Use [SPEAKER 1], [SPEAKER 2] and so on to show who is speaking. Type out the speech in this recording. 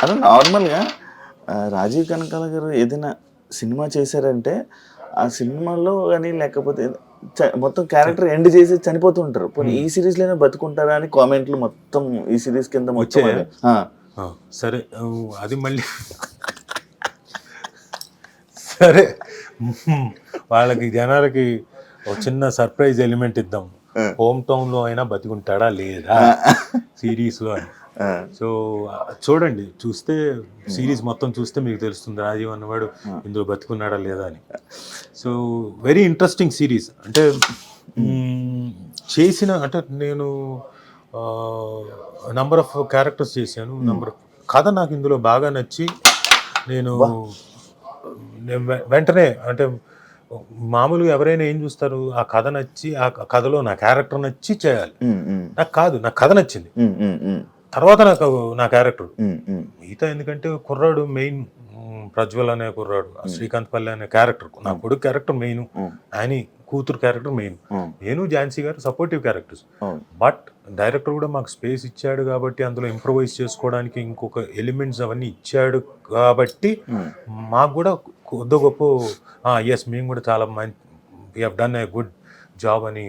[SPEAKER 1] అదే నార్మల్గా రాజీవ్ కనకాల గారు ఏదైనా సినిమా చేశారంటే ఆ సినిమాలో కానీ లేకపోతే మొత్తం క్యారెక్టర్ ఎండ్ చేసి చనిపోతుంటారు. పోనీ ఈ సిరీస్లోనే బతుకుంటారా అని కామెంట్లు మొత్తం ఈ సిరీస్ కింద మొత్తం
[SPEAKER 2] వచ్చాయా?
[SPEAKER 1] అదే.
[SPEAKER 2] సరే, అది మళ్ళీ సరే, వాళ్ళకి జనాలకి ఒక చిన్న సర్ప్రైజ్ ఎలిమెంట్ ఇద్దాం. హోమ్ టౌన్లో అయినా బతికుంటాడా లేదా సిరీస్లో అని. సో చూడండి, చూస్తే సిరీస్ మొత్తం చూస్తే మీకు తెలుస్తుంది రాజీవ్ అన్నవాడు ఇందులో బతుకున్నాడా లేదా అని. So very interesting series. అంటే చేసిన అంటే నేను నంబర్ ఆఫ్ క్యారెక్టర్స్ చేశాను, కథ నాకు ఇందులో బాగా నచ్చి నేను వెంటనే అంటే మామూలుగా ఎవరైనా ఏం చూస్తారు, ఆ కథ నచ్చి ఆ కథలో నా క్యారెక్టర్ నచ్చి చేయాలి. నాకు కాదు, నాకు కథ నచ్చింది, తర్వాత నాకు నా క్యారెక్టర్ మిగతా. ఎందుకంటే కుర్రాడు మెయిన్, ప్రజ్వల్ అనే కుర్రాడు, శ్రీకాంత్ పల్లె అనే క్యారెక్టర్, నా కొడుకు క్యారెక్టర్ మెయిన్, ఆయన కూతురు క్యారెక్టర్ మెయిన్, నేను ఝాన్సీ గారు సపోర్టివ్ క్యారెక్టర్స్. బట్ డైరెక్టర్ కూడా మాకు స్పేస్ ఇచ్చాడు కాబట్టి, అందులో ఇంప్రూవైజ్ చేసుకోవడానికి ఇంకొక ఎలిమెంట్స్ అవన్నీ ఇచ్చాడు కాబట్టి మాకు కూడా కొద్ది గొప్ప ఎస్ మేము కూడా చాలా we have done a good job అని